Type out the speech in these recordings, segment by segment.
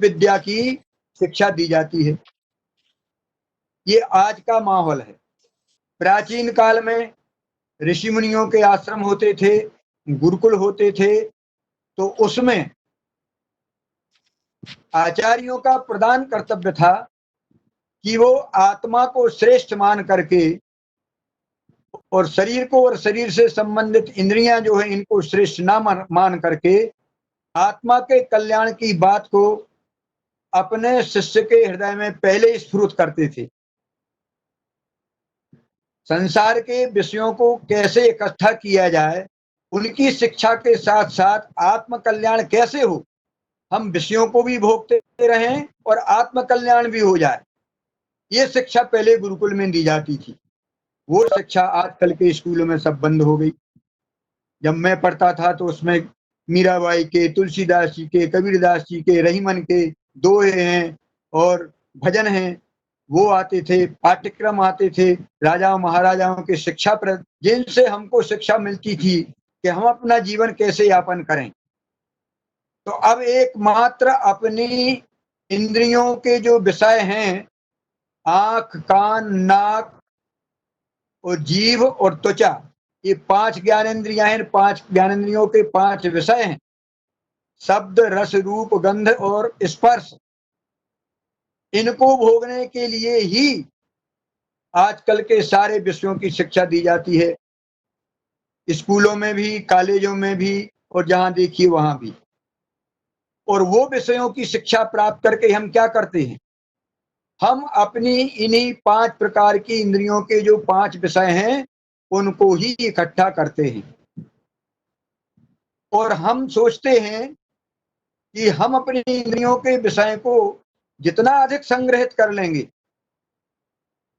विद्या की शिक्षा दी जाती है। ये आज का माहौल है। प्राचीन काल में ऋषि मुनियों के आश्रम होते थे, गुरुकुल होते थे, तो उसमें आचार्यों का प्रधान कर्तव्य था कि वो आत्मा को श्रेष्ठ मान करके और शरीर को और शरीर से संबंधित इंद्रियां जो है इनको श्रेष्ठ ना मान करके आत्मा के कल्याण की बात को अपने शिष्य के हृदय में पहले स्फुरित करते थे। संसार के विषयों को कैसे इकट्ठा किया जाए, उनकी शिक्षा के साथ साथ आत्म कल्याण कैसे हो, हम विषयों को भी भोगते रहें और आत्म कल्याण भी हो जाए, ये शिक्षा पहले गुरुकुल में दी जाती थी। वो शिक्षा आजकल के स्कूलों में सब बंद हो गई। जब मैं पढ़ता था तो उसमें मीराबाई के, तुलसीदास जी के, कबीरदास जी के, रहीमन के दोहे हैं और भजन हैं, वो आते थे, पाठ्यक्रम आते थे राजाओं महाराजाओं के शिक्षाप्रद, जिनसे हमको शिक्षा मिलती थी कि हम अपना जीवन कैसे यापन करें। तो अब एकमात्र अपनी इंद्रियों के जो विषय हैं, आंख, कान, नाक और जीभ और त्वचा, ये 5 ज्ञानेंद्रियां हैं। 5 ज्ञानेंद्रियों के 5 विषय हैं, शब्द, रस, रूप, गंध और स्पर्श। इनको भोगने के लिए ही आजकल के सारे विषयों की शिक्षा दी जाती है, स्कूलों में भी, कॉलेजों में भी, और जहां देखिए वहां भी। और वो विषयों की शिक्षा प्राप्त करके हम क्या करते हैं, हम अपनी इन्हीं 5 प्रकार की इंद्रियों के जो 5 विषय हैं उनको ही इकट्ठा करते हैं। और हम सोचते हैं कि हम अपनी इंद्रियों के विषय को जितना अधिक संग्रहित कर लेंगे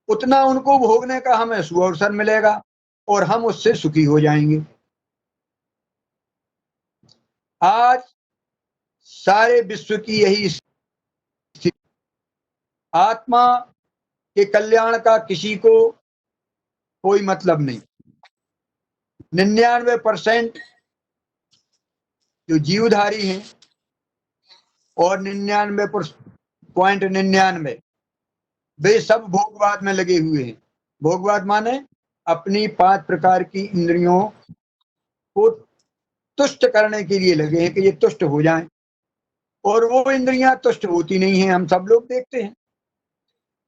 उतना उनको भोगने का हमें सुअवसर मिलेगा और हम उससे सुखी हो जाएंगे। आज सारे विश्व की यही स्थिति। आत्मा के कल्याण का किसी को कोई मतलब नहीं। 99% जो जीवधारी हैं और 99.99 वे सब भोगवाद में लगे हुए हैं। भोगवाद माने अपनी 5 प्रकार की इंद्रियों को तुष्ट करने के लिए लगे हैं कि ये तुष्ट हो जाएं, और वो इंद्रियां तुष्ट होती नहीं हैं। हम सब लोग देखते हैं,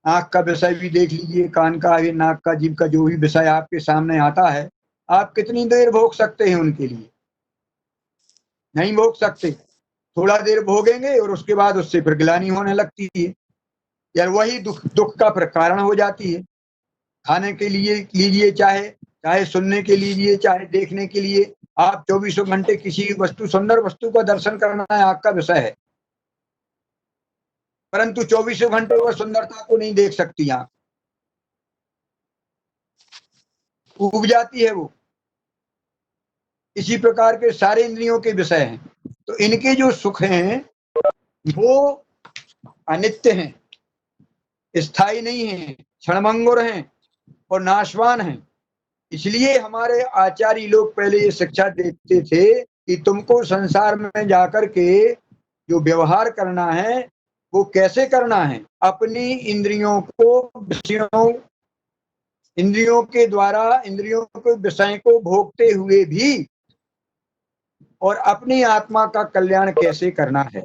आंख का विषय भी देख लीजिए, कान का, ये नाक का, जीभ का, जो भी विषय आपके सामने आता है, आप कितनी देर भोग सकते हैं उनके लिए? नहीं भोग सकते। थोड़ा देर भोगेंगे और उसके बाद उससे फिर गिलानी होने लगती है, यार वही दुख का फिर कारण हो जाती है। खाने के लिए लीजिए, चाहे सुनने के लीजिए, चाहे देखने के लिए, आप 24 घंटे किसी वस्तु, सुंदर वस्तु का दर्शन करना है आपका विषय है, परंतु 24 घंटे वह सुंदरता को नहीं देख सकती, आंख उब जाती है वो। इसी प्रकार के सारे इंद्रियों के विषय हैं, तो इनके जो सुख हैं वो अनित्य हैं, स्थायी नहीं हैं, क्षणभंगुर हैं और नाशवान हैं। इसलिए हमारे आचार्य लोग पहले ये शिक्षा देते थे कि तुमको संसार में जाकर के जो व्यवहार करना है वो कैसे करना है, अपनी इंद्रियों को इंद्रियों के द्वारा इंद्रियों के विषय को भोगते हुए भी और अपनी आत्मा का कल्याण कैसे करना है,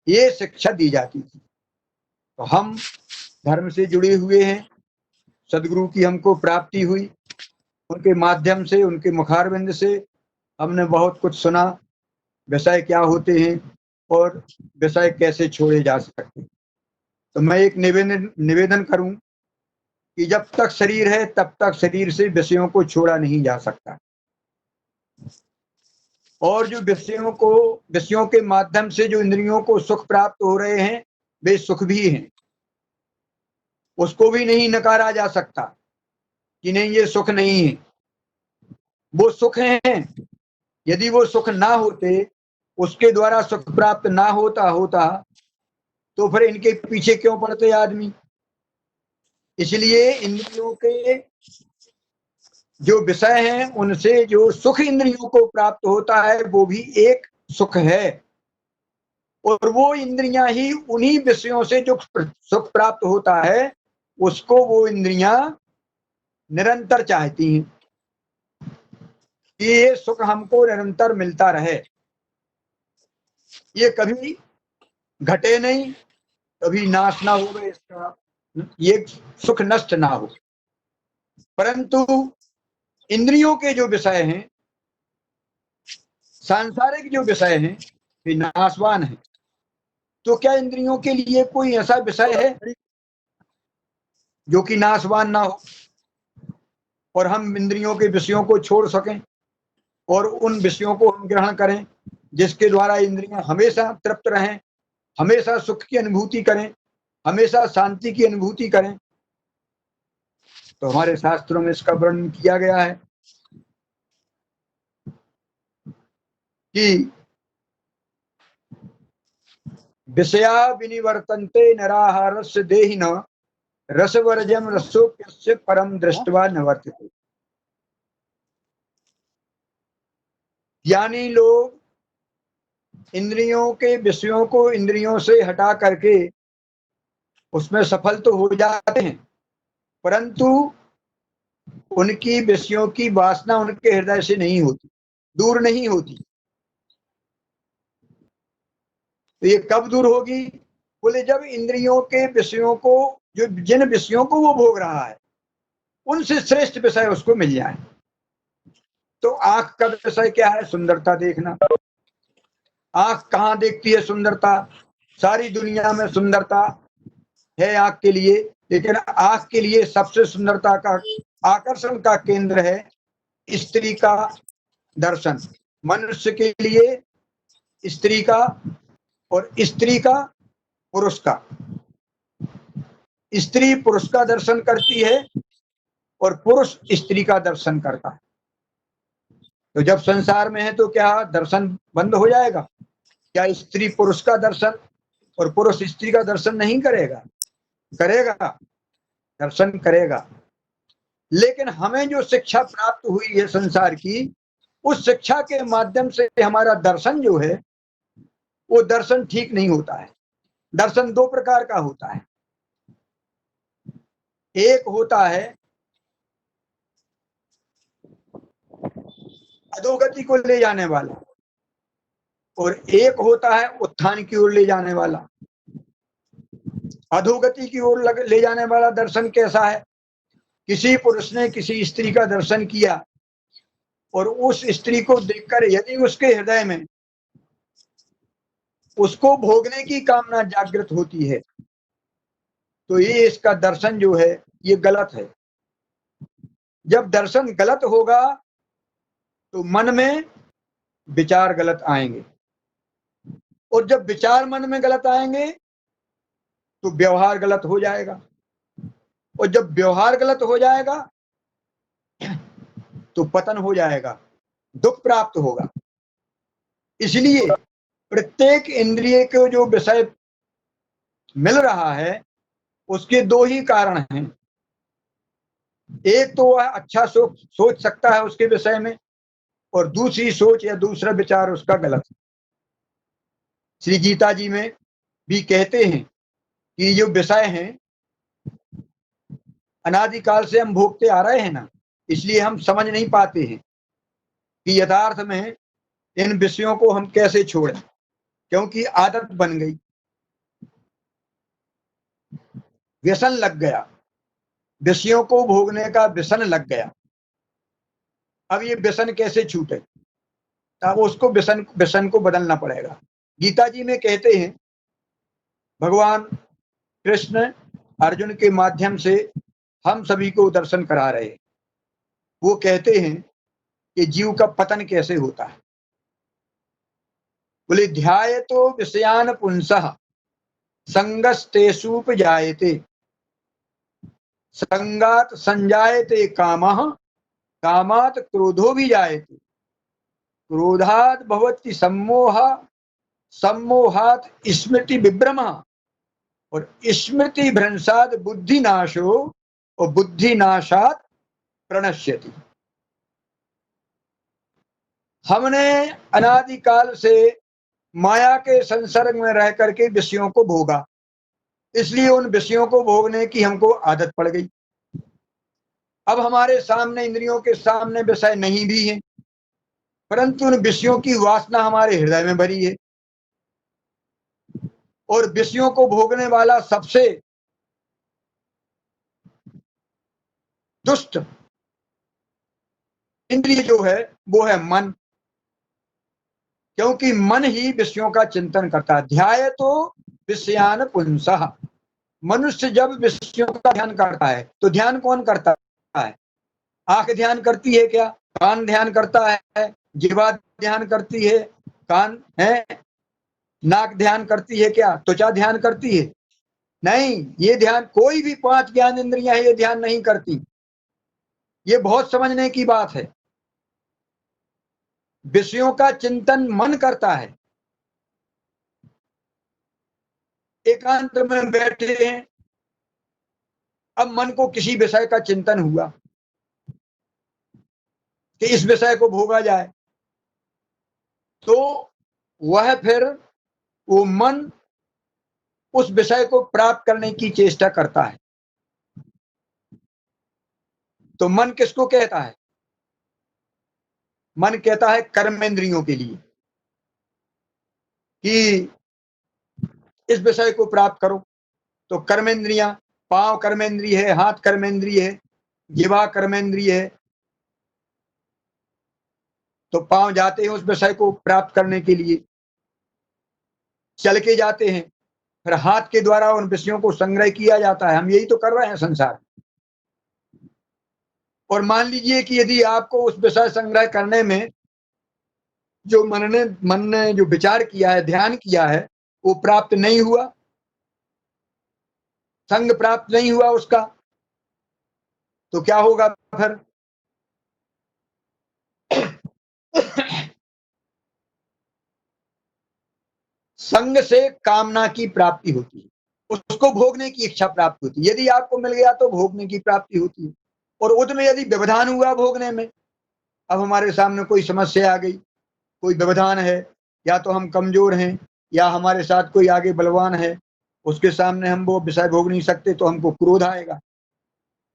ये शिक्षा दी जाती थी। तो हम धर्म से जुड़े हुए हैं, सदगुरु की हमको प्राप्ति हुई, उनके माध्यम से, उनके मुखारविंद से हमने बहुत कुछ सुना, विषय क्या होते हैं और विषय कैसे छोड़े जा सकते हैं। तो मैं एक निवेदन करूं कि जब तक शरीर है तब तक शरीर से विषयों को छोड़ा नहीं जा सकता, और जो विषयों के माध्यम से जो इंद्रियों को सुख प्राप्त हो रहे हैं वे सुख भी हैं, उसको भी नहीं नकारा जा सकता कि नहीं ये सुख नहीं है, वो सुख हैं। यदि वो सुख ना होते, उसके द्वारा सुख प्राप्त ना होता तो फिर इनके पीछे क्यों पड़ते आदमी? इसलिए इंद्रियों के जो विषय हैं उनसे जो सुख इंद्रियों को प्राप्त होता है वो भी एक सुख है। और वो इंद्रियां ही उन्हीं विषयों से जो सुख प्राप्त होता है उसको वो इंद्रियां निरंतर चाहती हैं कि ये सुख हमको निरंतर मिलता रहे, ये कभी घटे नहीं, कभी नाश ना हो इसका, ये सुख नष्ट ना हो। परंतु इंद्रियों के जो विषय हैं, सांसारिक जो विषय हैं, वे नाशवान हैं। तो क्या इंद्रियों के लिए कोई ऐसा विषय है जो कि नाशवान ना हो और हम इंद्रियों के विषयों को छोड़ सकें और उन विषयों को हम ग्रहण करें जिसके द्वारा इंद्रियां हमेशा तृप्त रहें, हमेशा सुख की अनुभूति करें, हमेशा शांति की अनुभूति करें? तो हमारे शास्त्रों में इसका वर्णन किया गया है कि विषया विनिवर्तन्ते नराहारस्य देहिनः रसवर्जम रसोप्यस्य परम दृष्ट्वा न वर्तते। ज्ञानी लोग इंद्रियों के विषयों को इंद्रियों से हटा करके उसमें सफल तो हो जाते हैं, परंतु उनकी विषयों की वासना उनके हृदय से नहीं होती, दूर नहीं होती। तो ये कब दूर होगी? बोले जब इंद्रियों के विषयों को, जो जिन विषयों को वो भोग रहा है उनसे श्रेष्ठ विषय उसको मिल जाए। तो आंख का विषय क्या है? सुंदरता देखना। आंख कहाँ देखती है सुंदरता? सारी दुनिया में सुंदरता है आंख के लिए, लेकिन आंख के लिए सबसे सुंदरता का आकर्षण का केंद्र है स्त्री का दर्शन। मनुष्य के लिए स्त्री का, और स्त्री का पुरुष का। स्त्री पुरुष का दर्शन करती है और पुरुष स्त्री का दर्शन करता है। तो जब संसार में है तो क्या दर्शन बंद हो जाएगा? क्या स्त्री पुरुष का दर्शन और पुरुष स्त्री का दर्शन नहीं करेगा? करेगा, दर्शन करेगा। लेकिन हमें जो शिक्षा प्राप्त हुई है संसार की, उस शिक्षा के माध्यम से हमारा दर्शन जो है वो दर्शन ठीक नहीं होता है। दर्शन दो प्रकार का होता है। एक होता है अधोगति को ले जाने वाला, और एक होता है उत्थान की ओर ले जाने वाला। अधोगति की ओर ले जाने वाला दर्शन कैसा है? किसी पुरुष ने किसी स्त्री का दर्शन किया और उस स्त्री को देखकर यदि उसके हृदय में उसको भोगने की कामना जागृत होती है तो ये इसका दर्शन जो है ये गलत है। जब दर्शन गलत होगा तो मन में विचार गलत आएंगे, और जब विचार मन में गलत आएंगे तो व्यवहार गलत हो जाएगा, और जब व्यवहार गलत हो जाएगा तो पतन हो जाएगा, दुख प्राप्त होगा। इसलिए प्रत्येक इंद्रिय को जो विषय मिल रहा है उसके दो ही कारण हैं। एक तो वह अच्छा सोच सकता है उसके विषय में, और दूसरी सोच या दूसरा विचार उसका गलत है। श्री गीता जी में भी कहते हैं कि जो विषय हैं अनादिकाल से हम भोगते आ रहे हैं ना, इसलिए हम समझ नहीं पाते हैं कि यथार्थ में इन विषयों को हम कैसे छोड़ें, क्योंकि आदत बन गई, व्यसन लग गया, विषयों को भोगने का व्यसन लग गया। अब ये व्यसन कैसे छूटे? तब उसको व्यसन को बदलना पड़ेगा। गीता जी में कहते हैं भगवान कृष्ण अर्जुन के माध्यम से हम सभी को दर्शन करा रहे हैं। वो कहते हैं कि जीव का पतन कैसे होता है। बोले ध्यायतो विषयान पुंसः संगस्तेषुपजायते संगात संजायते कामः कामात् क्रोधो भी जायते क्रोधात् भवति सम्मोह सम्मोहात् स्मृति विभ्रमः और स्मृति भ्रंशात् बुद्धिनाशो और बुद्धिनाशात् प्रणश्यति। हमने अनादिकाल से माया के संसर्ग में रह करके विषयों को भोगा, इसलिए उन विषयों को भोगने की हमको आदत पड़ गई। अब हमारे सामने, इंद्रियों के सामने विषय नहीं भी है, परंतु उन विषयों की वासना हमारे हृदय में भरी है। और विषयों को भोगने वाला सबसे दुष्ट इंद्रिय जो है वो है मन, क्योंकि मन ही विषयों का चिंतन करता है। ध्याय तो विषयान पुंसः, मनुष्य जब विषयों का ध्यान करता है तो ध्यान कौन करता है? आंख ध्यान करती है क्या? कान ध्यान करता है? जिह्वा ध्यान करती है? कान है? नाक ध्यान करती है क्या? त्वचा ध्यान करती है? नहीं, ये ध्यान कोई भी 5 ज्ञान इंद्रियां ये ध्यान नहीं करती। ये बहुत समझने की बात है। विषयों का चिंतन मन करता है। एकांत में बैठे हैं, अब मन को किसी विषय का चिंतन हुआ कि इस विषय को भोगा जाए, तो वह फिर वो मन उस विषय को प्राप्त करने की चेष्टा करता है। तो मन किसको कहता है? मन कहता है कर्मेंद्रियों के लिए कि इस विषय को प्राप्त करो। तो कर्मेंद्रियां, पांव कर्मेंद्रिय है, हाथ कर्मेंद्रिय है, जिह्वा कर्मेंद्रिय है। तो पांव जाते हैं उस विषय को प्राप्त करने के लिए, चल के जाते हैं, फिर हाथ के द्वारा उन विषयों को संग्रह किया जाता है। हम यही तो कर रहे हैं संसार। और मान लीजिए कि यदि आपको उस विषय संग्रह करने में जो मन ने जो विचार किया है, ध्यान किया है, वो प्राप्त नहीं हुआ, संग प्राप्त नहीं हुआ उसका, तो क्या होगा फिर? संग से कामना की प्राप्ति होती है, उसको भोगने की इच्छा प्राप्त होती है। यदि आपको मिल गया तो भोगने की प्राप्ति होती है। और उसमें यदि व्यवधान हुआ भोगने में, अब हमारे सामने कोई समस्या आ गई, कोई व्यवधान है, या तो हम कमजोर हैं या हमारे साथ कोई आगे बलवान है, उसके सामने हम वो विषय भोग नहीं सकते, तो हमको क्रोध आएगा।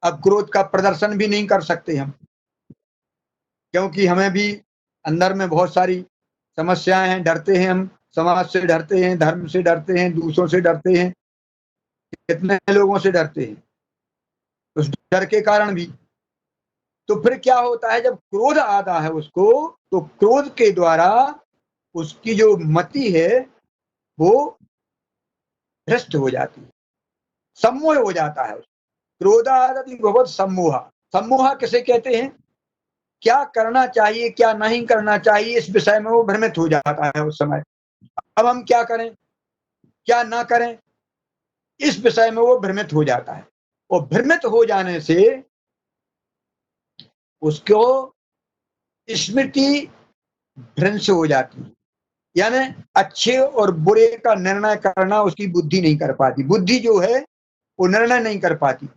अब क्रोध का प्रदर्शन भी नहीं कर सकते हम, क्योंकि हमें भी अंदर में बहुत सारी समस्याएं हैं। डरते हैं हम, समाज से डरते हैं, धर्म से डरते हैं, दूसरों से डरते हैं, कितने लोगों से डरते हैं उस डर के कारण भी। तो फिर क्या होता है, जब क्रोध आता है उसको, तो क्रोध के द्वारा उसकी जो मति है वो भ्रष्ट हो जाती है, सम्मोह हो जाता है। क्रोधादति भवत सम्मोह। सम्मोह किसे कहते हैं? क्या करना चाहिए, क्या नहीं करना चाहिए, इस विषय में वो भ्रमित हो जाता है उस समय। अब हम क्या करें, क्या ना करें, इस विषय में वो भ्रमित हो जाता है। और भ्रमित हो जाने से उसको स्मृति भ्रंश हो जाती है, यानी अच्छे और बुरे का निर्णय करना उसकी बुद्धि नहीं कर पाती। बुद्धि जो है वो निर्णय नहीं कर पाती,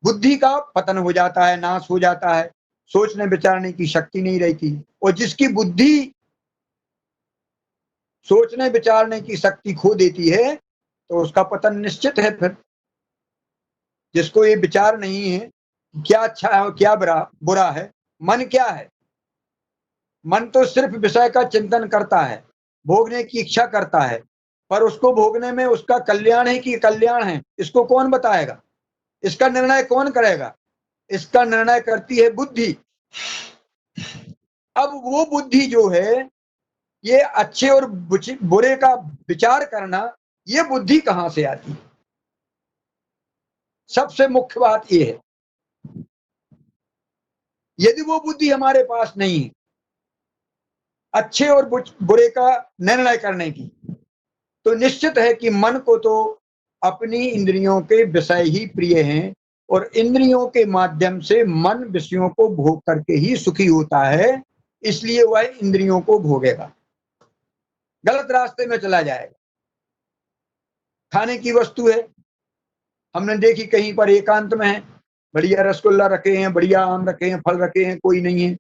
बुद्धि का पतन हो जाता है, नाश हो जाता है, सोचने विचारने की शक्ति नहीं रहती। और जिसकी बुद्धि सोचने विचारने की शक्ति खो देती है तो उसका पतन निश्चित है। फिर जिसको ये विचार नहीं है क्या अच्छा है और क्या बुरा है, मन क्या है? मन तो सिर्फ विषय का चिंतन करता है, भोगने की इच्छा करता है, पर उसको भोगने में उसका कल्याण है कि कल्याण है, इसको कौन बताएगा? इसका निर्णय कौन करेगा? इसका निर्णय करती है बुद्धि। अब वो बुद्धि जो है, ये अच्छे और बुरे का विचार करना, ये बुद्धि कहां से आती है? सबसे मुख्य बात ये है, यदि वो बुद्धि हमारे पास नहीं है अच्छे और बुरे का निर्णय करने की, तो निश्चित है कि मन को तो अपनी इंद्रियों के विषय ही प्रिय हैं, और इंद्रियों के माध्यम से मन विषयों को भोग करके ही सुखी होता है, इसलिए वह इंद्रियों को भोगेगा, गलत रास्ते में चला जाएगा। खाने की वस्तु है, हमने देखी कहीं पर एकांत में है, बढ़िया रसगुल्ला रखे हैं, बढ़िया आम रखे हैं, फल रखे हैं, कोई नहीं है,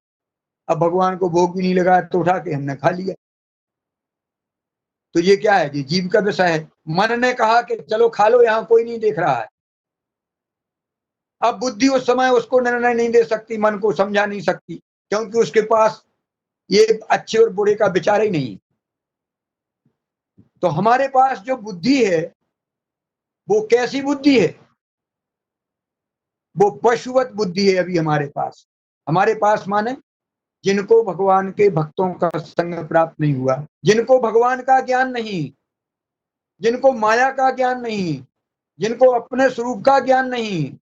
अब भगवान को भोग भी नहीं लगा तो उठा के हमने खा लिया। तो ये क्या है? ये जीव का विषय है। मन ने कहा कि चलो खा लो, यहां कोई नहीं देख रहा है। अब बुद्धि उस समय उसको निर्णय नहीं दे सकती, मन को समझा नहीं सकती, क्योंकि उसके पास ये अच्छे और बुरे का विचार ही नहीं। तो हमारे पास जो बुद्धि है वो कैसी बुद्धि है? वो पशुवत बुद्धि है अभी हमारे पास। हमारे पास माने जिनको भगवान के भक्तों का संग प्राप्त नहीं हुआ, जिनको भगवान का ज्ञान नहीं, जिनको माया का ज्ञान नहीं, जिनको अपने स्वरूप का ज्ञान नहीं,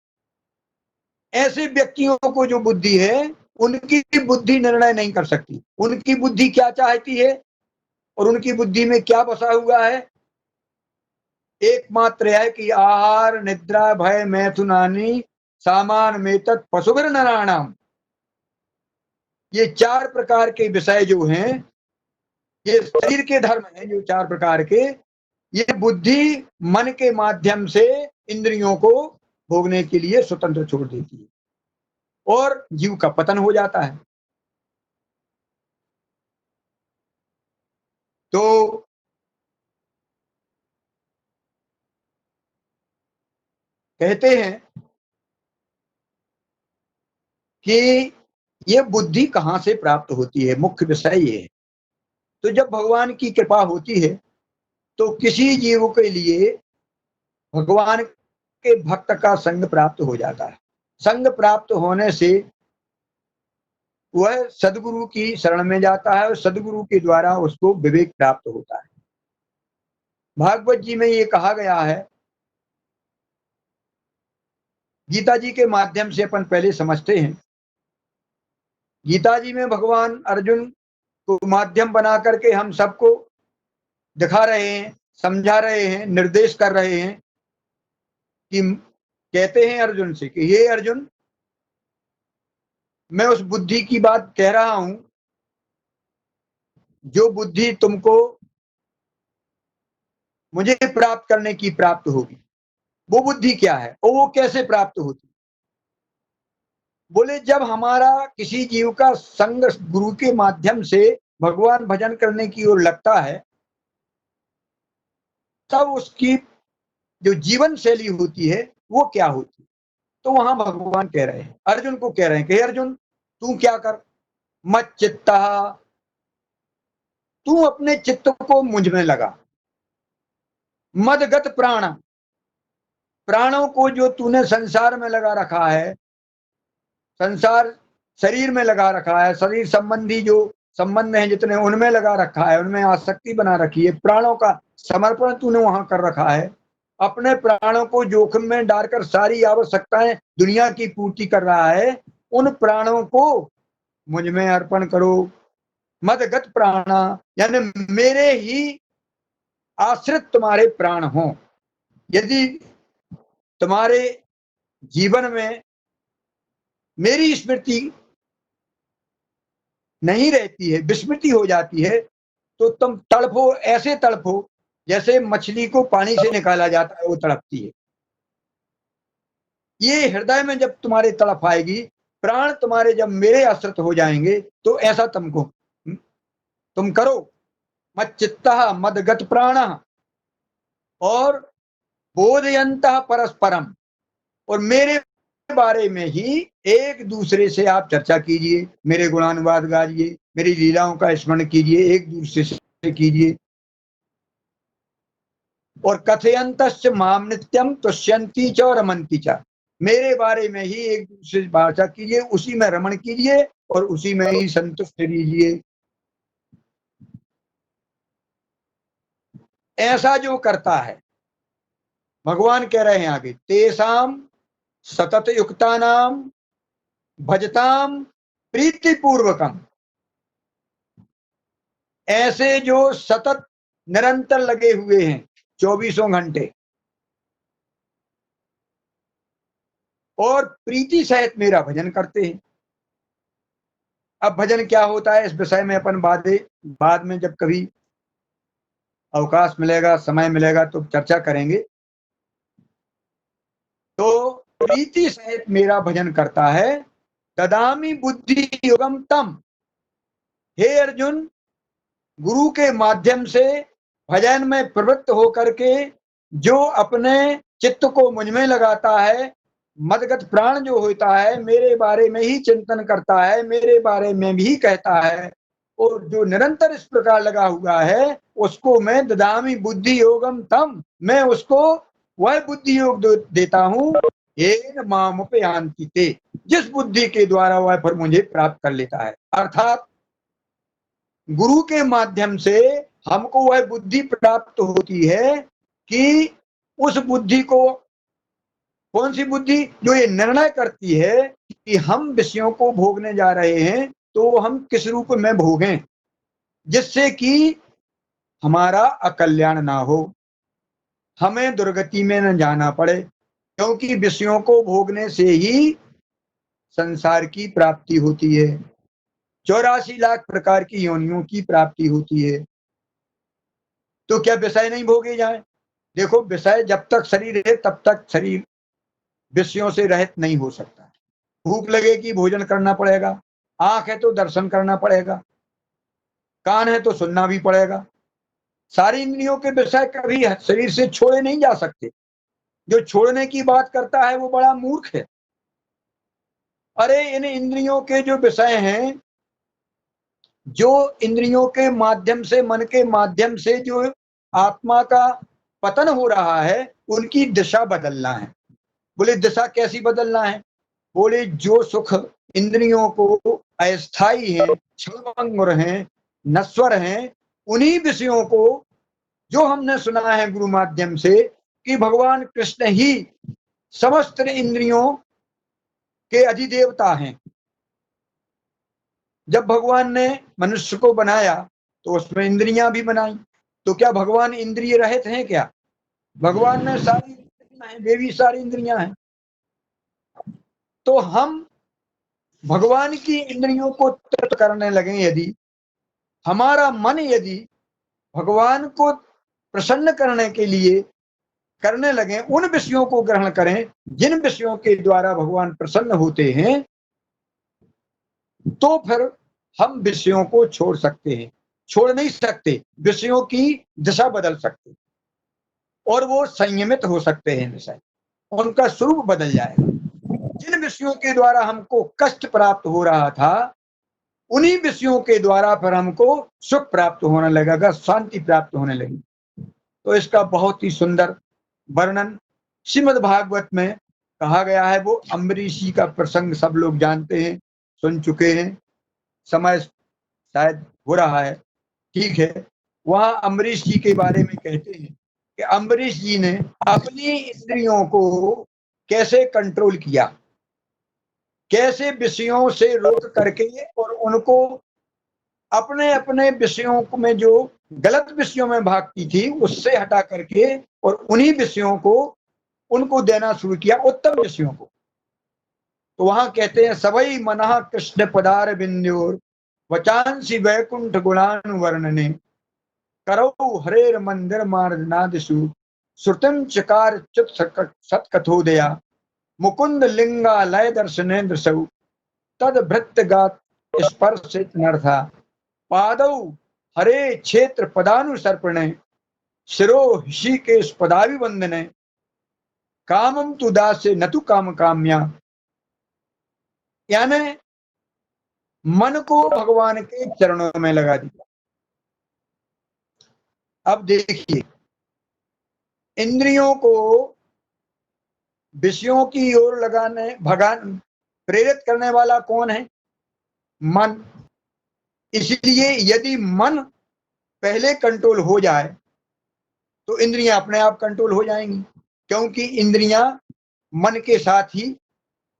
ऐसे व्यक्तियों को जो बुद्धि है, उनकी बुद्धि निर्णय नहीं कर सकती। उनकी बुद्धि क्या चाहती है और उनकी बुद्धि में क्या बसा हुआ है? एकमात्र है कि आहार निद्रा भय मैथुनानि सामान में तत् पशुभिर नराणाम। ये 4 प्रकार के विषय जो हैं, ये शरीर के धर्म हैं जो 4 प्रकार के, ये बुद्धि मन के माध्यम से इंद्रियों को भोगने के लिए स्वतंत्र छोड़ देती है और जीव का पतन हो जाता है। तो कहते हैं कि ये बुद्धि कहां से प्राप्त होती है, मुख्य विषय ये है। तो जब भगवान की कृपा होती है तो किसी जीव के लिए भगवान के भक्त का संग प्राप्त हो जाता है। संग प्राप्त होने से वह सदगुरु की शरण में जाता है और सदगुरु के द्वारा उसको विवेक प्राप्त होता है। भागवत जी में ये कहा गया है, गीता जी के माध्यम से अपन पहले समझते हैं। गीता जी में भगवान अर्जुन को माध्यम बना करके हम सबको दिखा रहे हैं, समझा रहे हैं, निर्देश कर रहे हैं कि कहते हैं अर्जुन से कि हे अर्जुन, मैं उस बुद्धि की बात कह रहा हूं जो बुद्धि तुमको मुझे प्राप्त करने की प्राप्त होगी। वो बुद्धि क्या है और वो कैसे प्राप्त होती? बोले जब हमारा किसी जीव का संग गुरु के माध्यम से भगवान भजन करने की ओर लगता है, तब उसकी जो जीवन शैली होती है वो क्या होती है? तो वहां भगवान कह रहे हैं, अर्जुन को कह रहे हैं कि अर्जुन तू क्या कर, मत चित्ता, तू अपने चित्त को मुझ में लगा। मदगत प्राण, प्राणों को जो तूने संसार में लगा रखा है, संसार शरीर में लगा रखा है, शरीर संबंधी जो संबंध हैं जितने उनमें लगा रखा है, उनमें आसक्ति बना रखी है, प्राणों का समर्पण तूने वहां कर रखा है। अपने प्राणों को जोखिम में डालकर सारी आवश्यकताएं दुनिया की पूर्ति कर रहा है। उन प्राणों को मुझ में अर्पण करो। मदगत प्राणा, यानी मेरे ही आश्रित तुम्हारे प्राण हो। यदि तुम्हारे जीवन में मेरी स्मृति नहीं रहती है, विस्मृति हो जाती है, तो तुम तड़फो, ऐसे तड़फो जैसे मछली को पानी से निकाला जाता है, वो तड़पती है। ये हृदय में जब तुम्हारे तड़प आएगी, प्राण तुम्हारे जब मेरे आश्रित हो जाएंगे, तो ऐसा तुमको तुम करो। मत चित्ता मदगत प्राण और बोधयंत परस्परम, और मेरे बारे में ही एक दूसरे से आप चर्चा कीजिए, मेरे गुणानुवाद गाइए, मेरी लीलाओं का स्मरण कीजिए, एक दूसरे से कीजिए। और कथयंतश्च माम नित्यम तुष्यंती च और रमंती च, मेरे बारे में ही एक दूसरे से वार्ता कीजिए, उसी में रमण कीजिए और उसी में ही संतुष्ट रहिए। ऐसा जो करता है, भगवान कह रहे हैं आगे, तेसाम सतत युक्ता नाम भजताम प्रीतिपूर्वकम, ऐसे जो सतत निरंतर लगे हुए हैं 24 घंटे और प्रीति सहित मेरा भजन करते हैं। अब भजन क्या होता है इस विषय में अपन बाद में जब कभी अवकाश मिलेगा, समय मिलेगा तो चर्चा करेंगे। तो प्रीति सहित मेरा भजन करता है, ददामी बुद्धि योगम तम, हे अर्जुन, गुरु के माध्यम से भजन में प्रवृत्त होकर के जो अपने चित्त को मुझ में लगाता है, मदगत प्राण जो होता है, मेरे बारे में ही चिंतन करता है, मेरे बारे में भी कहता है, और जो निरंतर इस प्रकार लगा हुआ है, उसको मैं ददामी बुद्धि योगम तम, मैं उसको वह बुद्धि योग देता हूँ, येन मामुपयान्ति ते, जिस बुद्धि के द्वारा वह फिर मुझे प्राप्त कर लेता है। अर्थात गुरु के माध्यम से हमको वह बुद्धि प्राप्त होती है कि उस बुद्धि को, कौन सी बुद्धि, जो ये निर्णय करती है कि हम विषयों को भोगने जा रहे हैं तो हम किस रूप में भोगें, जिससे कि हमारा अकल्याण ना हो, हमें दुर्गति में न जाना पड़े, क्योंकि विषयों को भोगने से ही संसार की प्राप्ति होती है, 84 लाख प्रकार की योनियों की प्राप्ति होती है। तो क्या विषय नहीं भोगे जाए? देखो, विषय जब तक शरीर है तब तक शरीर विषयों से रहित नहीं हो सकता। भूख लगेगी, भोजन करना पड़ेगा, आंख है तो दर्शन करना पड़ेगा, कान है तो सुनना भी पड़ेगा। सारी इंद्रियों के विषय कभी शरीर से छोड़े नहीं जा सकते। जो छोड़ने की बात करता है वो बड़ा मूर्ख है। अरे, इन इंद्रियों के जो विषय हैं, जो इंद्रियों के माध्यम से, मन के माध्यम से जो आत्मा का पतन हो रहा है, उनकी दिशा बदलना है। बोले दिशा कैसी बदलना है? बोले जो सुख इंद्रियों को अस्थाई है, क्षणभंगुर हैं, नश्वर हैं, उन्हीं विषयों को जो हमने सुना है गुरु माध्यम से कि भगवान कृष्ण ही समस्त इंद्रियों के अधिदेवता हैं। जब भगवान ने मनुष्य को बनाया तो उसमें इंद्रियां भी बनाई, तो क्या भगवान इंद्रिय रहित हैं क्या? भगवान में सारी इंद्रियां हैं, वे भी सारी इंद्रियां हैं। तो हम भगवान की इंद्रियों को तृप्त करने लगे, यदि हमारा मन यदि भगवान को प्रसन्न करने के लिए करने लगे, उन विषयों को ग्रहण करें जिन विषयों के द्वारा भगवान प्रसन्न होते हैं, तो फिर हम विषयों को छोड़ सकते हैं। छोड़ नहीं सकते, विषयों की दिशा बदल सकते और वो संयमित हो सकते हैं। विषय, उनका स्वरूप बदल जाएगा। जिन विषयों के द्वारा हमको कष्ट प्राप्त हो रहा था, उन्हीं विषयों के द्वारा फिर हमको सुख प्राप्त होने लगेगा, शांति प्राप्त होने लगेगी। तो इसका बहुत ही सुंदर वर्णन श्रीमद् भागवत में कहा गया है। वो अम्बरीश जी का प्रसंग सब लोग जानते हैं, सुन चुके हैं, समय शायद हो रहा है, ठीक है। वहां अम्बरीश जी के बारे में कहते हैं कि अम्बरीश जी ने अपनी इंद्रियों को कैसे कंट्रोल किया, कैसे विषयों से रोक करके और उनको अपने अपने विषयों में, जो गलत विषयों में भागती थी, उससे हटा करके और उन्हीं विषयों को उनको देना शुरू किया, उत्तम विषयों को। तो वहां कहते हैं, सबई मनः कृष्ण पदार बिंदुर वचांसी वैकुंठ गुणानुवर्णने करौ हरेर मंदिर मार्जनादिषु श्रुतिम चकार चित सत्कथोदया मुकुंद लिंगालय दर्शनेन्द्र सौ तद भृत्यगात स्पर्शित नर्था पादौ हरे क्षेत्र पदानुसर्पणे शिरो ऋषिकेश पदाभिवंदने कामम तु दासे न तु काम काम्या। यानी मन को भगवान के चरणों में लगा दिया। अब देखिए, इंद्रियों को विषयों की ओर लगाने भगान प्रेरित करने वाला कौन है? मन। इसलिए यदि मन पहले कंट्रोल हो जाए तो इंद्रियां अपने आप कंट्रोल हो जाएंगी, क्योंकि इंद्रियां मन के साथ ही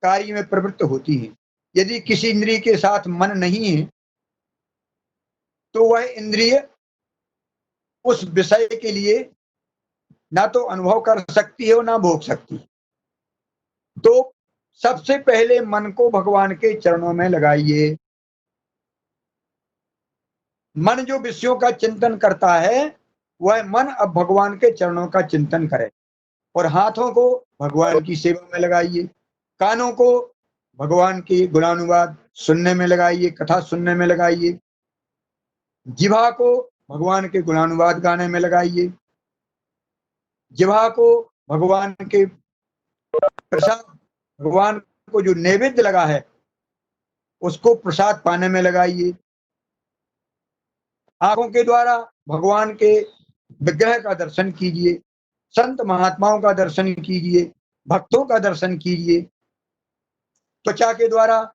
कार्य में प्रवृत्त होती हैं। यदि किसी इंद्रिय के साथ मन नहीं है तो वह इंद्रिय उस विषय के लिए ना तो अनुभव कर सकती है और ना भोग सकती। तो सबसे पहले मन को भगवान के चरणों में लगाइए। मन जो विषयों का चिंतन करता है, वह मन अब भगवान के चरणों का चिंतन करे। और हाथों को भगवान की सेवा में लगाइए, कानों को भगवान की गुणानुवाद सुनने में लगाइए, कथा सुनने में लगाइए, जिह्वा को भगवान के गुणानुवाद गाने में लगाइए, जिह्वा को भगवान के प्रसाद, भगवान को जो नैवेद्य लगा है उसको प्रसाद पाने में लगाइए। आंखों के द्वारा भगवान के विग्रह का दर्शन कीजिए, संत महात्माओं का दर्शन कीजिए, भक्तों का दर्शन कीजिए। त्वचा के द्वारा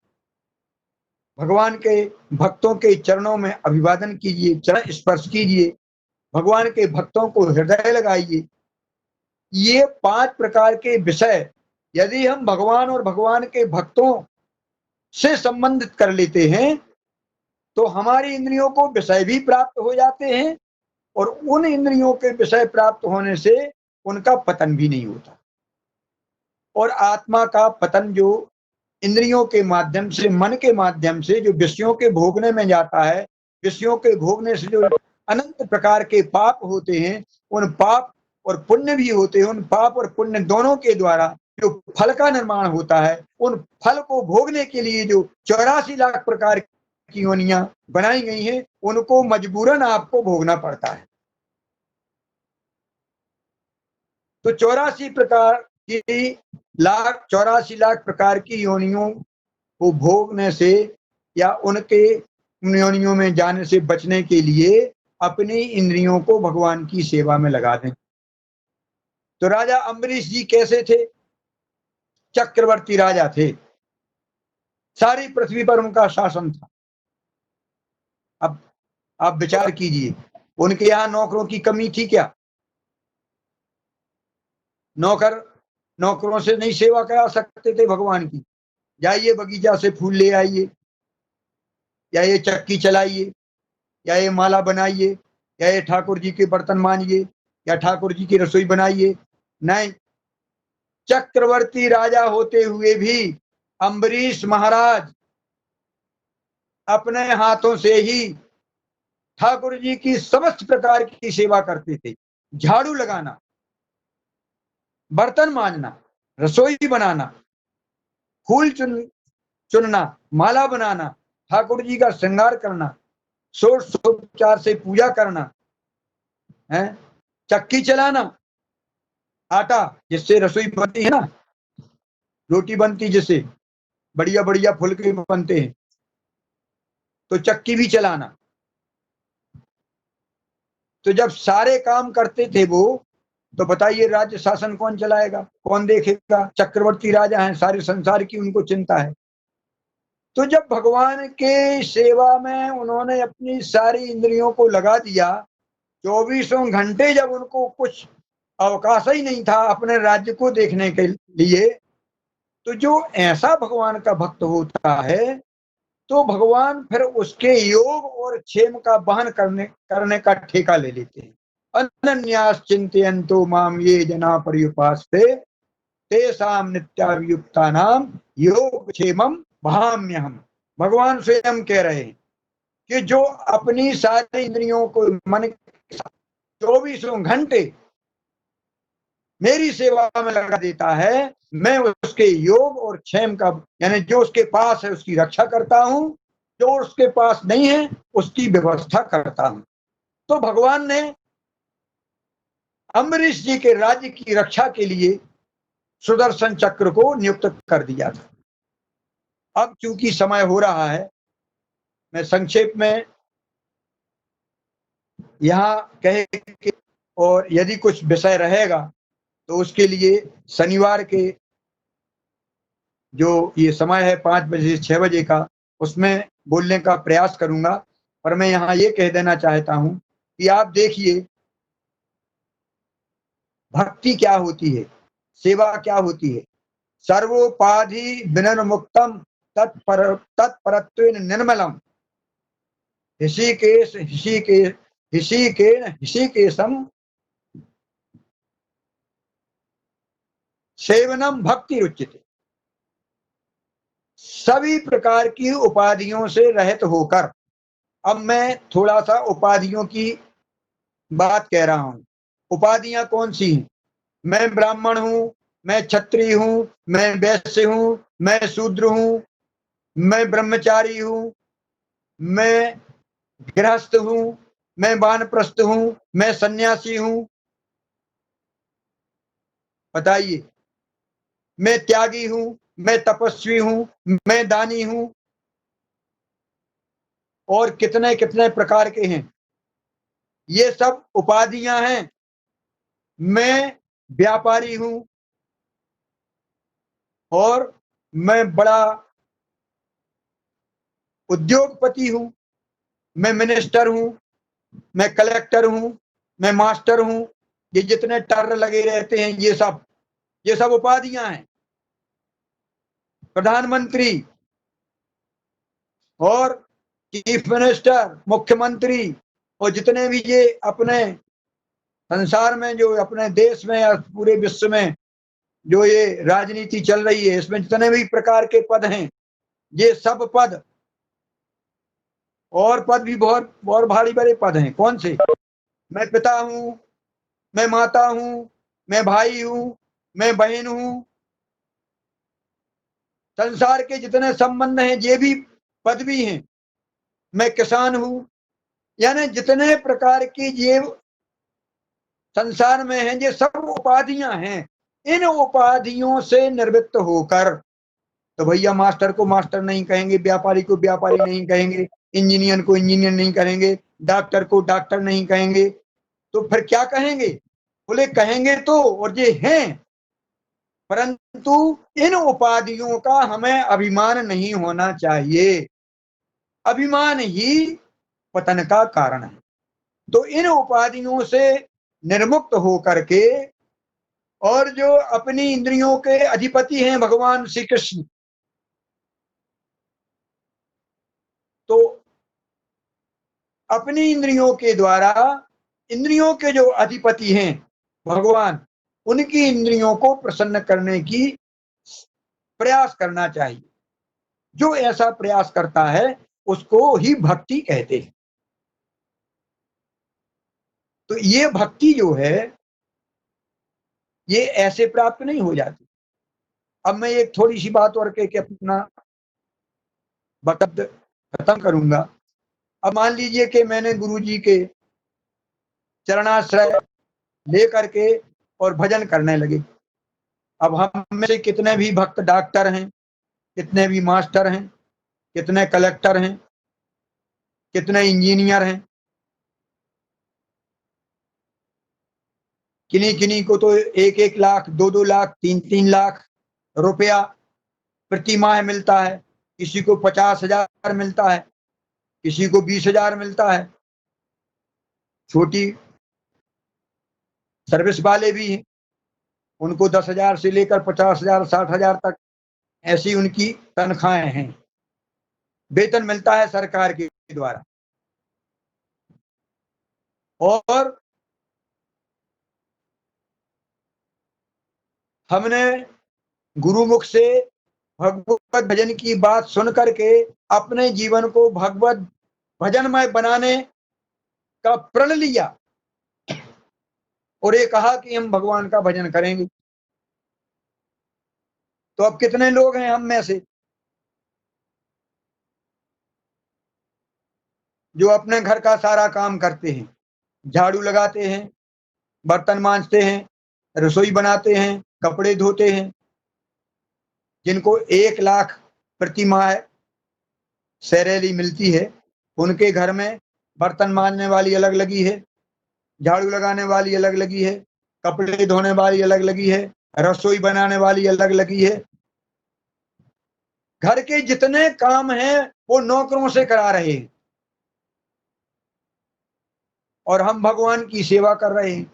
भगवान के भक्तों के चरणों में अभिवादन कीजिए, चरण स्पर्श कीजिए, भगवान के भक्तों को हृदय लगाइए। ये 5 प्रकार के विषय यदि हम भगवान और भगवान के भक्तों से संबंधित कर लेते हैं तो हमारी इंद्रियों को विषय भी प्राप्त हो जाते हैं और उन इंद्रियों के विषय प्राप्त होने से उनका पतन भी नहीं होता। और आत्मा का पतन जो इंद्रियों के माध्यम से, मन के माध्यम से जो विषयों के भोगने में जाता है, विषयों के भोगने से जो अनंत प्रकार के पाप होते हैं, उन पाप और पुण्य भी होते हैं, उन पाप और पुण्य दोनों के द्वारा जो फल का निर्माण होता है, उन फल को भोगने के लिए जो 84 लाख प्रकार की योनियां बनाई गई हैं, उनको मजबूरन आपको भोगना पड़ता है। तो 84 लाख प्रकार की योनियों को भोगने से या उनके योनियों में जाने से बचने के लिए अपनी इंद्रियों को भगवान की सेवा में लगा दें। तो राजा अम्बरीश जी कैसे थे? चक्रवर्ती राजा थे, सारी पृथ्वी पर उनका शासन था। अब आप विचार कीजिए, उनके यहाँ नौकरों की कमी थी क्या? नौकरों से नहीं सेवा करा सकते थे भगवान की? जाइए बगीचा से फूल ले आइए, या ये चक्की चलाइए, या ये माला बनाइए, या ये ठाकुर जी के बर्तन मांजिए, या ठाकुर जी की रसोई बनाइए। नहीं, चक्रवर्ती राजा होते हुए भी अम्बरीश महाराज अपने हाथों से ही ठाकुर जी की समस्त प्रकार की सेवा करते थे। झाड़ू लगाना, बर्तन मांजना, रसोई बनाना, फूल चुनना, माला बनाना, ठाकुर जी का श्रृंगार करना, षोडशोपचार से पूजा करना है, चक्की चलाना, आटा जिससे रसोई बनती है ना, रोटी बनती जिससे बढ़िया बढ़िया फुलके बनते हैं, तो चक्की भी चलाना। तो जब सारे काम करते थे वो, तो बताइए राज्य शासन कौन चलाएगा, कौन देखेगा? चक्रवर्ती राजा हैं, सारे संसार की उनको चिंता है। तो जब भगवान के सेवा में उन्होंने अपनी सारी इंद्रियों को लगा दिया, 24 घंटे जब उनको कुछ अवकाश ही नहीं था अपने राज्य को देखने के लिए, तो जो ऐसा भगवान का भक्त होता है तो भगवान फिर उसके योग और क्षेम का वहन करने का ठेका ले लेते हैं। अनन्यास चिंतयन्तो माम ये जना पर्युपास्ते तेषां नित्याभियुक्तानां योगक्षेमं वहाम्यहम्। भगवान स्वयं कह रहे हैं कि जो अपनी सारी इंद्रियों को मन 24 घंटे मेरी सेवा में लगा देता है, मैं उसके योग और क्षेम का, यानी जो उसके पास है उसकी रक्षा करता हूं, जो उसके पास नहीं है उसकी व्यवस्था करता हूं। तो भगवान ने अम्बरीश जी के राज्य की रक्षा के लिए सुदर्शन चक्र को नियुक्त कर दिया था। अब चूंकि समय हो रहा है, मैं संक्षेप में यहाँ कहे कि, और यदि कुछ विषय रहेगा तो उसके लिए शनिवार के जो ये समय है 5 बजे से 6 बजे का, उसमें बोलने का प्रयास करूंगा। पर मैं यहाँ ये कह देना चाहता हूं कि आप देखिए भक्ति क्या होती है, सेवा क्या होती है। सर्वोपाधि विनिर्मुक्तम तत्परत्वेन निर्मलम ऋषिकेशम सेवनम भक्ति उच्यते। सभी प्रकार की उपाधियों से रहित होकर, अब मैं थोड़ा सा उपाधियों की बात कह रहा हूं। उपाधियां कौन सी हैं? मैं ब्राह्मण हूं, मैं क्षत्रिय हूं, मैं वैश्य हूं, मैं शूद्र हूं, मैं ब्रह्मचारी हूं, मैं गृहस्थ हूं, मैं वानप्रस्थ हूं, मैं सन्यासी हूं, बताइए, मैं त्यागी हूं, मैं तपस्वी हूं, मैं दानी हूं, और कितने कितने प्रकार के हैं। ये सब उपाधियां हैं। मैं व्यापारी हूं, और मैं बड़ा उद्योगपति हूं, मैं मिनिस्टर हूं, मैं कलेक्टर हूं, मैं मास्टर हूं। ये जितने टर लगे रहते हैं, ये सब उपाधियां हैं। प्रधानमंत्री और चीफ मिनिस्टर, मुख्यमंत्री, और जितने भी ये अपने संसार में, जो अपने देश में या पूरे विश्व में जो ये राजनीति चल रही है, इसमें जितने भी प्रकार के पद हैं, ये सब पद, और पद भी बहुत बहुत भारी बड़े पद हैं। कौन से? मैं पिता हूं, मैं माता हूं, मैं भाई हूं, मैं बहन हूं। संसार के जितने संबंध हैं, ये भी पद भी हैं। मैं किसान हूं। यानी जितने प्रकार की ये संसार में हैं, ये सब उपाधियां हैं। इन उपाधियों से निवृत्त होकर, तो भैया मास्टर को मास्टर नहीं कहेंगे, व्यापारी को व्यापारी नहीं कहेंगे, इंजीनियर को इंजीनियर नहीं कहेंगे, डॉक्टर को डॉक्टर नहीं कहेंगे, तो फिर क्या कहेंगे? बोले कहेंगे तो, और ये हैं, परंतु इन उपाधियों का हमें अभिमान नहीं होना चाहिए। अभिमान ही पतन का कारण है। तो इन उपाधियों से निर्मुक्त होकर के, और जो अपनी इंद्रियों के अधिपति हैं भगवान श्री कृष्ण, तो अपनी इंद्रियों के द्वारा, इंद्रियों के जो अधिपति हैं भगवान, उनकी इंद्रियों को प्रसन्न करने की प्रयास करना चाहिए। जो ऐसा प्रयास करता है उसको ही भक्ति कहते हैं। तो ये भक्ति जो है, ये ऐसे प्राप्त नहीं हो जाती। अब मैं एक थोड़ी सी बात और कह के अपना वक्त खत्म करूंगा। अब मान लीजिए कि मैंने गुरु जी के चरणाश्रय लेकर के और भजन करने लगे। अब हम में से कितने भी भक्त डॉक्टर हैं, कितने भी मास्टर हैं, कितने कलेक्टर हैं, कितने इंजीनियर हैं, किन्हीं किन्हीं को तो 1-1 लाख, 2-2 लाख, 3-3 लाख रुपया प्रति माह मिलता है। किसी को 50,000 मिलता है, किसी को 20,000 मिलता है। छोटी सर्विस वाले भी हैं, उनको 10,000 से लेकर 50,000, 60,000 तक ऐसी उनकी तनख्वाहें हैं। वेतन मिलता है सरकार के द्वारा। और हमने गुरुमुख से भगवत भजन की बात सुन करके अपने जीवन को भगवत भजनमय बनाने का प्रण लिया, और ये कहा कि हम भगवान का भजन करेंगे। तो अब कितने लोग हैं हम में से जो अपने घर का सारा काम करते हैं, झाड़ू लगाते हैं, बर्तन मांजते हैं, रसोई बनाते हैं, कपड़े धोते हैं, जिनको 1 लाख प्रति माह सैलरी मिलती है, उनके घर में बर्तन मांजने वाली अलग लगी है, झाड़ू लगाने वाली अलग लगी है, कपड़े धोने वाली अलग लगी है, रसोई बनाने वाली अलग लगी है। घर के जितने काम हैं वो नौकरों से करा रहे हैं, और हम भगवान की सेवा कर रहे हैं।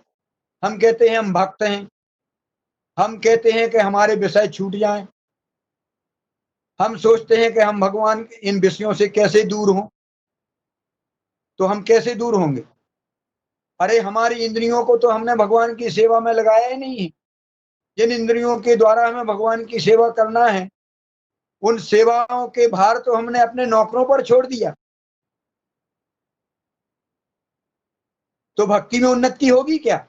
हम कहते हैं हम भक्त हैं, हम कहते हैं कि हमारे विषय छूट जाएं, हम सोचते हैं कि हम भगवान इन विषयों से कैसे दूर हों। तो हम कैसे दूर होंगे? अरे हमारी इंद्रियों को तो हमने भगवान की सेवा में लगाया ही नहीं है। जिन इंद्रियों के द्वारा हमें भगवान की सेवा करना है, उन सेवाओं के भार तो हमने अपने नौकरों पर छोड़ दिया। तो भक्ति में उन्नति होगी क्या?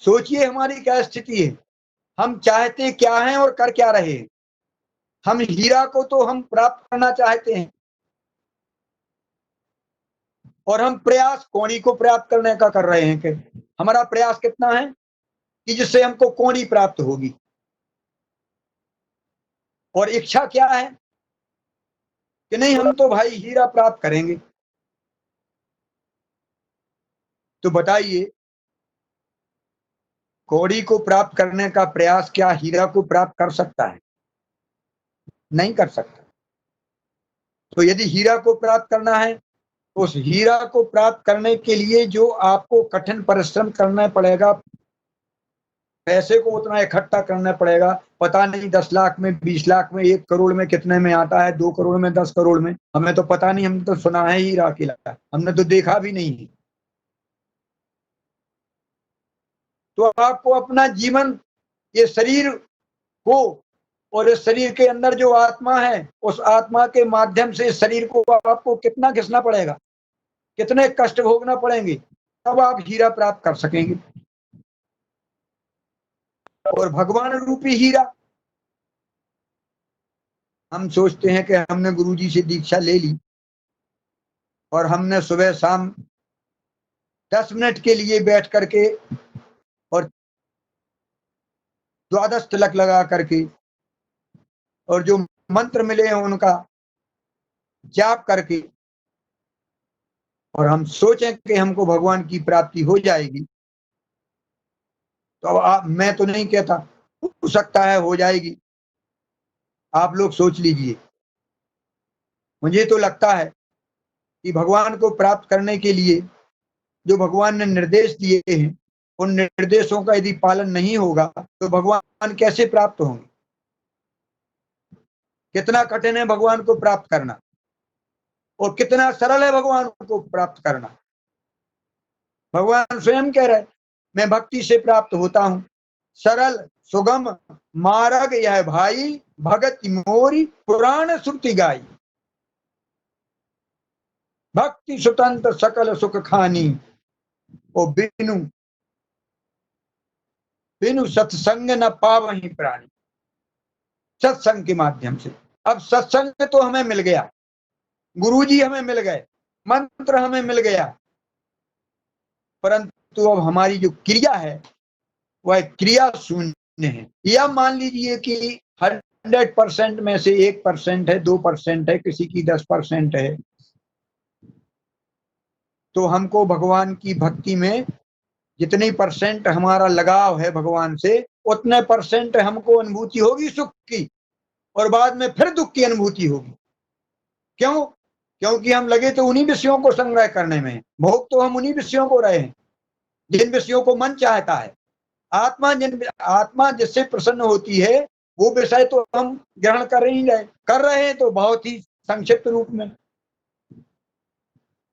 सोचिए हमारी क्या स्थिति है। हम चाहते क्या हैं और कर क्या रहे हैं। हम हीरा को तो हम प्राप्त करना चाहते हैं, और हम प्रयास कोड़ी को प्राप्त करने का कर रहे हैं कि हमारा प्रयास कितना है कि जिससे हमको कोड़ी प्राप्त होगी, और इच्छा क्या है कि नहीं हम तो भाई हीरा प्राप्त करेंगे। तो बताइए, कौड़ी को प्राप्त करने का प्रयास क्या हीरा को प्राप्त कर सकता है? नहीं कर सकता। तो यदि हीरा को प्राप्त करना है तो उस हीरा को प्राप्त करने के लिए जो आपको कठिन परिश्रम करना पड़ेगा, पैसे को उतना इकट्ठा करना पड़ेगा, पता नहीं 10 लाख में, 20 लाख में, 1 करोड़ में कितने में आता है, 2 करोड़ में, 10 करोड़ में, हमें तो पता नहीं, हमने तो सुना है हीरा किला, हमने तो देखा भी नहीं है। तो आपको अपना जीवन, ये शरीर को और इस शरीर के अंदर जो आत्मा है, उस आत्मा के माध्यम से इस शरीर को आपको कितना घिसना पड़ेगा, कितने कष्ट भोगना पड़ेंगे, तब आप हीरा प्राप्त कर सकेंगे। और भगवान रूपी हीरा, हम सोचते हैं कि हमने गुरुजी से दीक्षा ले ली और हमने सुबह शाम 10 मिनट के लिए बैठ करके और द्वादश तिलक लगा करके और जो मंत्र मिले हैं उनका जाप करके, और हम सोचें कि हमको भगवान की प्राप्ति हो जाएगी, तो अब मैं तो नहीं कहता, हो सकता है हो जाएगी, आप लोग सोच लीजिए। मुझे तो लगता है कि भगवान को प्राप्त करने के लिए जो भगवान ने निर्देश दिए हैं, उन निर्देशों का यदि पालन नहीं होगा तो भगवान कैसे प्राप्त होंगे? कितना कठिन है भगवान को प्राप्त करना और कितना सरल है भगवान को प्राप्त करना। भगवान स्वयं कह रहे, मैं भक्ति से प्राप्त होता हूं, सरल सुगम मार्ग यह भाई, भगत मोरी पुराण श्रुति गाई, भक्ति स्वतंत्र सकल सुख खानी, ओ बिनु बिनु सत्संग न पावहि प्राणी। सत्संग के माध्यम से, अब सत्संग तो हमें मिल गया, गुरुजी हमें मिल गए, मंत्र हमें मिल गया, परंतु अब हमारी जो क्रिया है वह क्रिया शून्य है। या मान लीजिए कि 100% में से 1% है, 2% है, किसी की 10% है, तो हमको भगवान की भक्ति में जितनी परसेंट हमारा लगाव है भगवान से, उतने परसेंट हमको अनुभूति होगी सुख की, और बाद में फिर दुख की अनुभूति होगी। क्यों? क्योंकि हम लगे तो उन्हीं विषयों को संग्रह करने में, भोग तो हम उन्हीं विषयों को रहे हैं जिन विषयों को मन चाहता है। आत्मा जिससे प्रसन्न होती है वो विषय तो हम ग्रहण कर रहे हैं तो बहुत ही संक्षिप्त रूप में।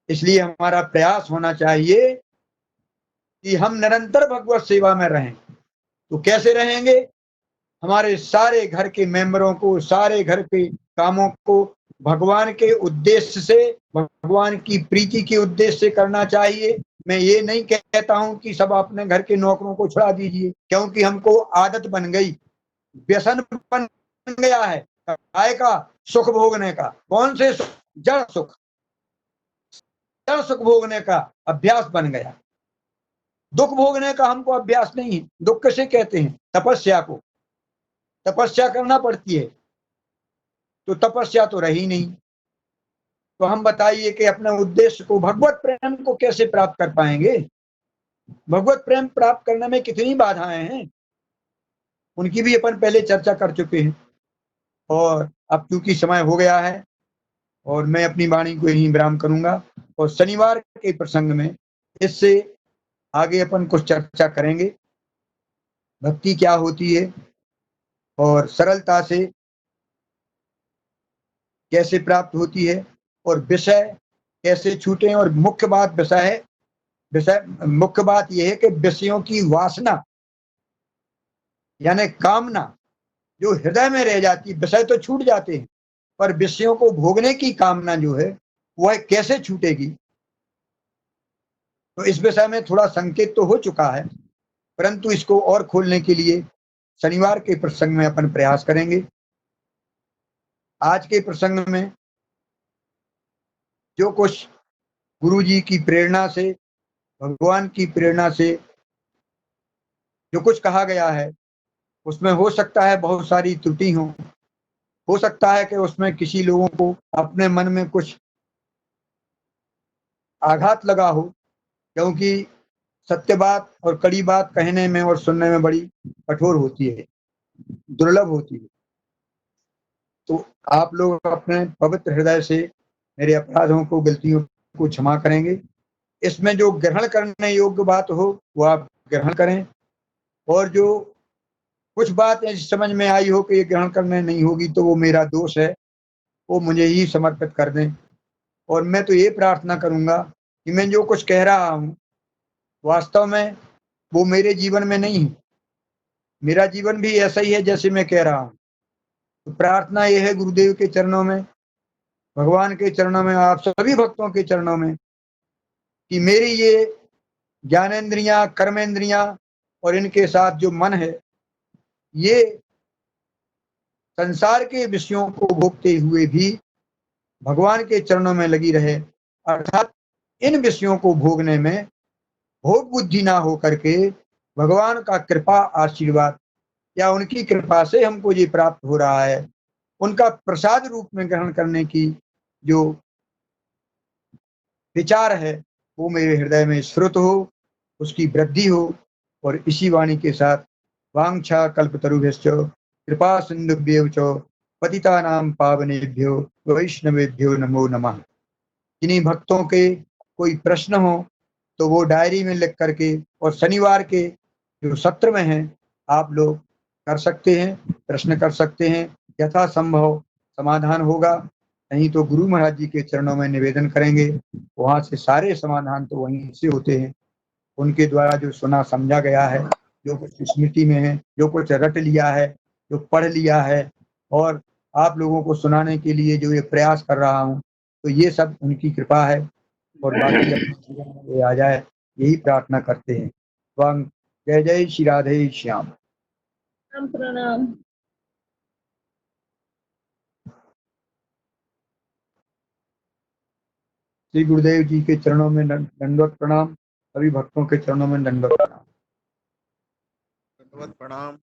इसलिए हमारा प्रयास होना चाहिए कि हम निरंतर भगवत सेवा में रहें। तो कैसे रहेंगे? हमारे सारे घर के मेंबरों को, सारे घर के कामों को भगवान के उद्देश्य से, भगवान की प्रीति के उद्देश्य से करना चाहिए। मैं ये नहीं कहता हूं कि सब अपने घर के नौकरों को छुड़ा दीजिए, क्योंकि हमको आदत बन गई, व्यसन बन गया है काय का, सुख भोगने का। कौन से सुख? जड़ सुख, जड़ सुख भोगने का अभ्यास बन गया। दुख भोगने का हमको अभ्यास नहीं है। दुख किसे कहते हैं? तपस्या को। तपस्या करना पड़ती है, तो तपस्या तो रही नहीं। तो हम बताइए कि अपने उद्देश्य को, भगवत प्रेम को कैसे प्राप्त कर पाएंगे? भगवत प्रेम प्राप्त करने में कितनी बाधाएं हैं, उनकी भी अपन पहले चर्चा कर चुके हैं। और अब चूंकि समय हो गया है और मैं अपनी वाणी को यहीं विराम करूंगा, और शनिवार के प्रसंग में इससे आगे अपन कुछ चर्चा करेंगे, भक्ति क्या होती है और सरलता से कैसे प्राप्त होती है, और विषय कैसे छूटे। और मुख्य बात मुख्य बात यह है कि विषयों की वासना यानी कामना जो हृदय में रह जाती है, विषय तो छूट जाते हैं पर विषयों को भोगने की कामना जो है वह कैसे छूटेगी। तो इस विषय में थोड़ा संकेत तो हो चुका है, परंतु इसको और खोलने के लिए शनिवार के प्रसंग में अपन प्रयास करेंगे। आज के प्रसंग में जो कुछ गुरु जी की प्रेरणा से, भगवान की प्रेरणा से जो कुछ कहा गया है उसमें हो सकता है बहुत सारी त्रुटि हो सकता है कि उसमें किसी लोगों को अपने मन में कुछ आघात लगा हो, क्योंकि सत्य बात और कड़ी बात कहने में और सुनने में बड़ी कठोर होती है, दुर्लभ होती है। तो आप लोग अपने पवित्र हृदय से मेरे अपराधों को, गलतियों को क्षमा करेंगे। इसमें जो ग्रहण करने योग्य बात हो वो आप ग्रहण करें, और जो कुछ बात ऐसी समझ में आई हो कि ये ग्रहण करने नहीं होगी तो वो मेरा दोष है, वो मुझे ही समर्पित कर दें। और मैं तो ये प्रार्थना करूंगा कि मैं जो कुछ कह रहा हूँ वास्तव में वो मेरे जीवन में नहीं है, मेरा जीवन भी ऐसा ही है जैसे मैं कह रहा हूँ। तो प्रार्थना ये है गुरुदेव के चरणों में, भगवान के चरणों में, आप सभी भक्तों के चरणों में, कि मेरी ये ज्ञानेन्द्रियां, कर्मेंद्रियां और इनके साथ जो मन है, ये संसार के विषयों को भोगते हुए भी भगवान के चरणों में लगी रहे, अर्थात इन विषयों को भोगने में भोग बुद्धि ना हो करके भगवान का कृपा आशीर्वाद या उनकी कृपा से हमको ये प्राप्त हो रहा है, उनका प्रसाद रूप में ग्रहण करने की जो विचार है वो मेरे हृदय में स्फुरित हो, उसकी वृद्धि हो। और इसी वाणी के साथ वांछा कल्पतरुभ्यश्च कृपा सिंधुभ्येव च पतितानां पावनेभ्यो वैष्णवेभ्यो नमो नमः। जिन्हीं भक्तों के कोई प्रश्न हो तो वो डायरी में लिख करके और शनिवार के जो सत्र में है आप लोग कर सकते हैं, प्रश्न कर सकते हैं, यथासंभव समाधान होगा। नहीं तो गुरु महाराज जी के चरणों में निवेदन करेंगे, वहां से सारे समाधान तो वहीं से होते हैं। उनके द्वारा जो सुना समझा गया है, जो कुछ स्मृति में है, जो कुछ रट लिया है, जो पढ़ लिया है, और आप लोगों को सुनाने के लिए जो ये प्रयास कर रहा हूँ, तो ये सब उनकी कृपा है। और बाकी अपने जीवन में ये आ जाए, यही प्रार्थना करते हैं। वांग जय जय श्री राधे श्याम। प्रणाम। श्री गुरुदेव जी के चरणों में दंडवत प्रणाम, सभी भक्तों के चरणों में दंडवत प्रणाम। दंडवत प्रणाम।